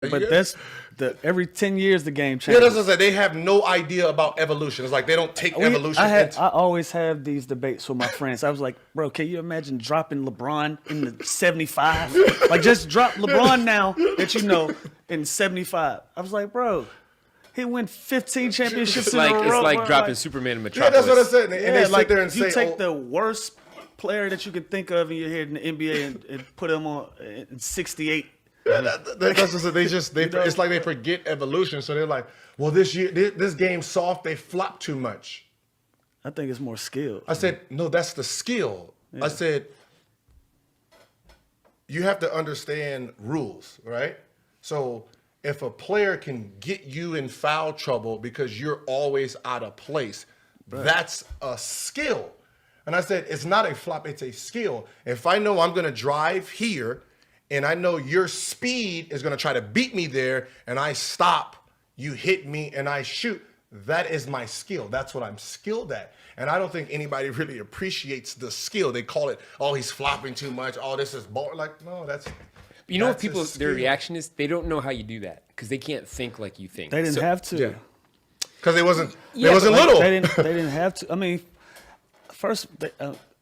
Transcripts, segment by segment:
But that's every 10 years the game changes. Yeah, that's what I said. They have no idea about evolution. It's like they don't take evolution. I always have these debates with my friends. I was like, bro, can you imagine dropping LeBron in the 75? Like, just drop LeBron now that you know in 75. I was like, bro, he win 15 championships in a row. It's like bro. dropping Superman in Metropolis. Yeah, that's what I said. And they sit there and you say, take the worst player that you could think of in your head in the NBA and put him on in 68. Yeah, that's just it's like they forget evolution. So they're like, well, this game's soft. They flop too much. I think it's more skill. I said, no, that's the skill. Yeah. I said, you have to understand rules, right? So if a player can get you in foul trouble because you're always out of place, right, that's a skill. And I said, it's not a flop, it's a skill. If I know I'm going to drive here and I know your speed is going to try to beat me there and I stop, you hit me and I shoot, that is my skill. That's what I'm skilled at. And I don't think anybody really appreciates the skill. They call it, oh, he's flopping too much. Oh, this is boring. Like, no, that's... You know what people, their reaction is? They don't know how you do that because they can't think like you think. They didn't have to. Yeah. Because they wasn't little. They didn't have to. I mean, first,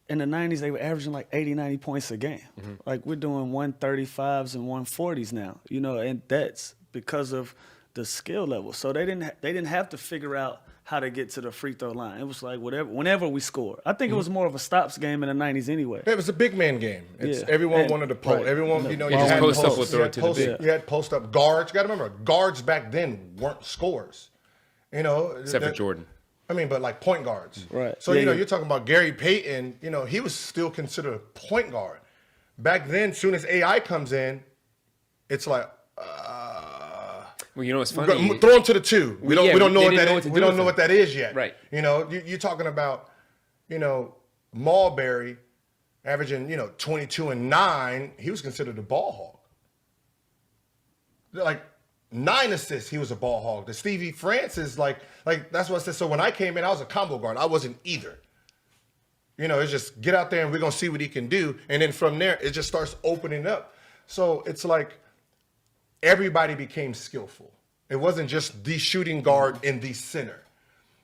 in the 90s, they were averaging like 80, 90 points a game. Mm-hmm. Like, we're doing 135s and 140s now, you know, and that's because of the skill level. So they didn't have to figure out how to get to the free throw line. It was like whenever we score. I think it was more of a stops game in the 90s anyway. It was a big man game. Everyone wanted to post. Right. Everyone, you know, you had post up, throw it to the big. You had post up guards. You got to remember, guards back then weren't scorers. You know, except for Jordan. I mean, but like point guards. Right. So, you're talking about Gary Payton, you know, he was still considered a point guard. Back then, as soon as AI comes in, it's like, well, you know what's funny? Throw him to the two. We don't know what that is. We don't know what that is yet. Right. You know, you're talking about, you know, Marbury averaging, 22 and 9. He was considered a ball hog. Like 9 assists, he was a ball hog. The Stevie Francis, like that's what I said. So when I came in, I was a combo guard. I wasn't either. You know, it's just get out there and we're gonna see what he can do. And then from there, it just starts opening up. So it's like everybody became skillful. It wasn't just the shooting guard in the center.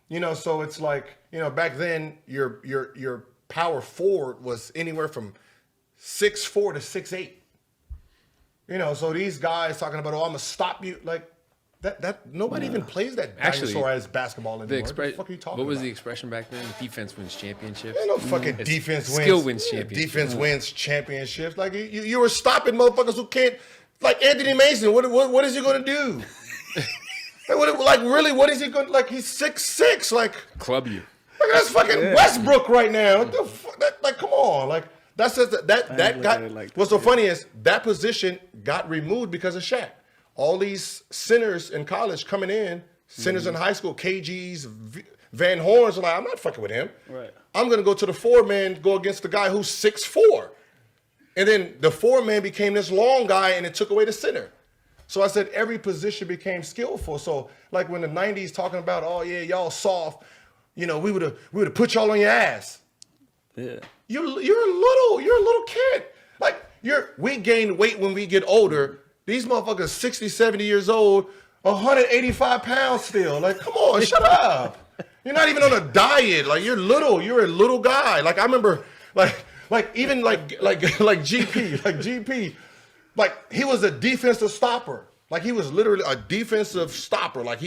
You know, so it's like, back then your power forward was anywhere from 6'4" to 6'8". You know, so these guys talking about, oh, I'm gonna stop you, like that nobody even plays that dinosaur as basketball anymore. What the fuck are you talking about? What was the expression back then? Defense wins championships. Ain't no fucking defense wins. Skill wins championships. Defense wins championships. Like you were stopping motherfuckers who can't, like Anthony Mason. What is he gonna do? What is he going to, like, he's 6'6", like. Club you. Like, that's fucking Westbrook right now. What the fuck? Come on. Like, that's just, that got, what's so funny is that position got removed because of Shaq. All these centers in college coming in, centers in high school, KGs, Van Horns, are like, I'm not fucking with him. Right. I'm going to go to the 4-man, go against the guy who's 6'4". And then the 4-man became this long guy and it took away the center. So I said every position became skillful. So like when the 90s talking about, oh yeah, y'all soft, we would have put y'all on your ass. Yeah. You're a little kid. Like we gain weight when we get older. These motherfuckers 60, 70 years old, 185 pounds still. Like, come on, shut up. You're not even on a diet. Like you're a little guy. Like I remember like GP. Like, he was a defensive stopper. Like, he was literally a defensive stopper. Like,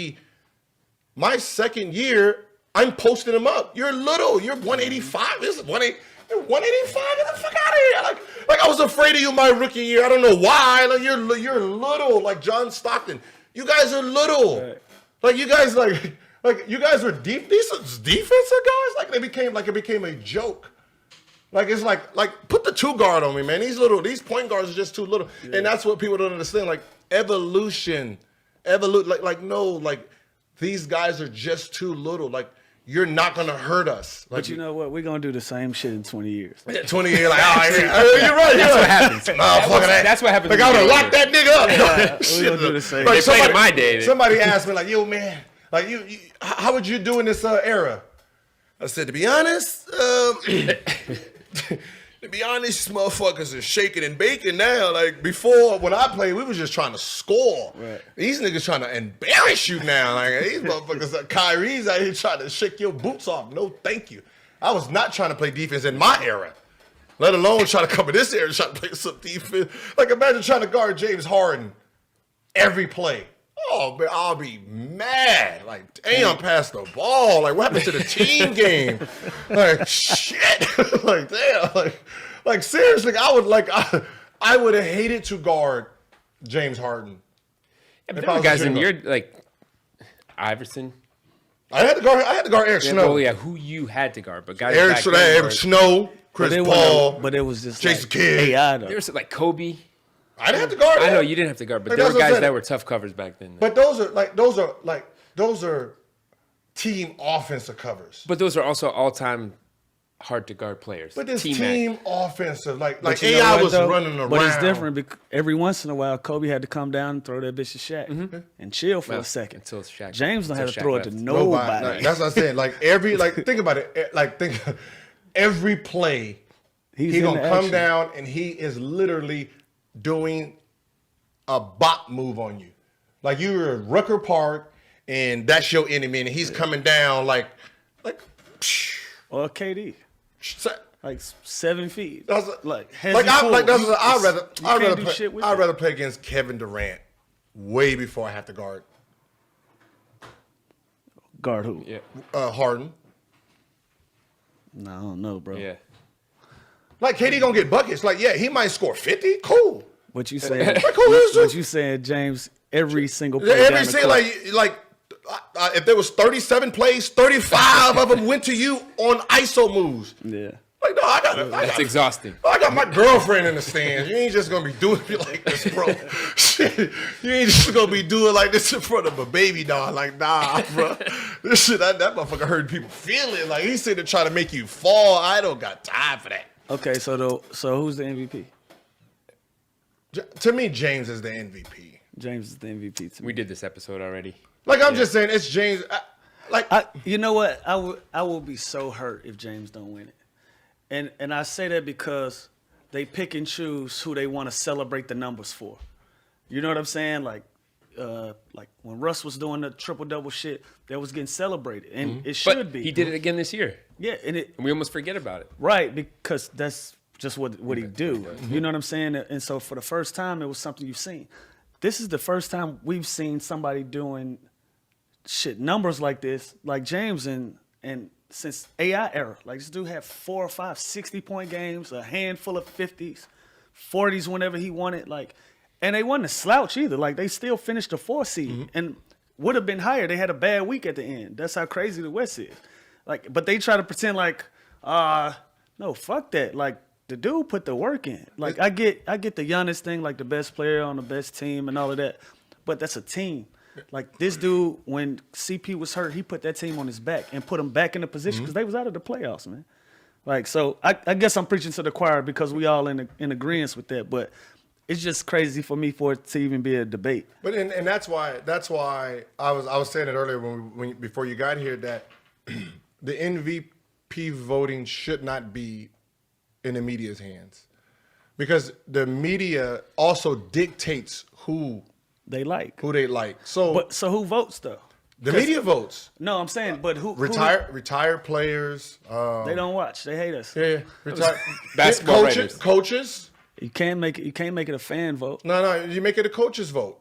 my second year, I'm posting him up. You're little. You're 185. This is 180. You're 185. Get the fuck out of here. Like I was afraid of you my rookie year. I don't know why. Like, you're little. Like John Stockton. You guys are little. Right. Like, you guys, you guys were defensive guys. Like, it became a joke. Like, it's like put the 2 guard on me, man. These point guards are just too little. Yeah. And that's what people don't understand. Like, evolution. Like, these guys are just too little. Like, you're not going to hurt us. Like, but you know what? We're going to do the same shit in 20 years. 20 years, like, oh, you're right. That's what happens. That's what happens. Like, I'm going to lock that nigga up. We're going to do the same. Like, they played in my day. Somebody asked me, like, yo, man, like, how would you do in this era? I said, to be honest, To be honest, these motherfuckers are shaking and baking now. Like before, when I played, we was just trying to score. Right. These niggas trying to embarrass you now. Like these motherfuckers, like Kyrie's out here trying to shake your boots off. No, thank you. I was not trying to play defense in my era. Let alone try to come in this era and try to play some defense. Like imagine trying to guard James Harden every play. Oh, man, I'll be mad. Like, damn, pass the ball. Like, what happened to the team game? Like, shit. Like, damn. Like seriously, I would have hated to guard James Harden. Yeah, but there were guys in your like Iverson. I had to guard Eric Snow. Oh yeah, who you had to guard, but guys Eric Snow, Chris Paul. But it was just Jason like Kidd. AI though. There was like Kobe. I didn't have to guard. I know him. you didn't have to guard, but Like, there were that's what I'm guys that saying. were tough covers back then. But those are team offensive covers. But those are also all-time hard to guard players. But this T-Mac. team offensive, like But you know AI what, was though? running around. But it's different because every once in a while, Kobe had to come down and throw that bitch to Shaq and chill for Well, a second. until Shaq- James don't until have to Shaq throw it to left. nobody. Like, that's what I'm saying. Like think about it. Every play, He's he in gonna the come action. down and he is literally doing a bot move on you. Like you were at Rucker Park and that's your enemy and he's coming down like Or KD, like 7 feet. That's like I'd rather play against Kevin Durant way before I have to guard guard who? Yeah. Harden. No, I don't know, bro. Yeah. Like KD gonna get buckets. Like yeah, he might score 50. Cool. What you saying? Like who is What this? you saying, James? Every single play down Every the single court. if there was 37 plays, 35 of them went to you on ISO moves. Yeah. Like no, That's exhausting. I got my girlfriend in the stands. You ain't just gonna be doing me like this, bro. Shit, you ain't just gonna be doing like this in front of a baby dog. Like nah, bro. This shit, that motherfucker hurt people feeling. Like he's sitting there trying to make you fall. I don't got time for that. Okay, so who's the MVP? To me, James is the MVP. James is the MVP to me. We did this episode already. Like I'm just saying, it's James. You know what? I will be so hurt if James don't win it, and I say that because they pick and choose who they want to celebrate the numbers for. You know what I'm saying? Like when Russ was doing the triple double shit, that was getting celebrated, and it should But be. he did it again this year. Yeah, and We almost forget about it. right because that's just what he do. You know what I'm saying? And so for the first time, it was something you've seen. This is the first time we've seen somebody doing shit numbers like this, like James and since AI era. Like this dude had 4 or 5 60-point games, a handful of 50s, 40s whenever he wanted. Like, and they wasn't a slouch either. Like they still finished the 4 seed and would have been higher. They had a bad week at the end. That's how crazy the West is. Like, but they try to pretend like, no, fuck that. Like the dude put the work in. Like I get the Giannis thing, like the best player on the best team and all of that, but that's a team. Like this dude, when CP was hurt, he put that team on his back and put them back in the position because they was out of the playoffs, man. Like so, I guess I'm preaching to the choir because we all in agreement with that. But it's just crazy for me for it to even be a debate. But and that's why I was saying it earlier before you got here that the MVP voting should not be in the media's hands because the media also dictates who They like. they like. So who votes though? the media votes. No, I'm saying, but who Retired players. They don't watch. They hate us. Yeah, retired Basketball writers. coaches. You can't make it a fan vote. No, you make it a coach's vote.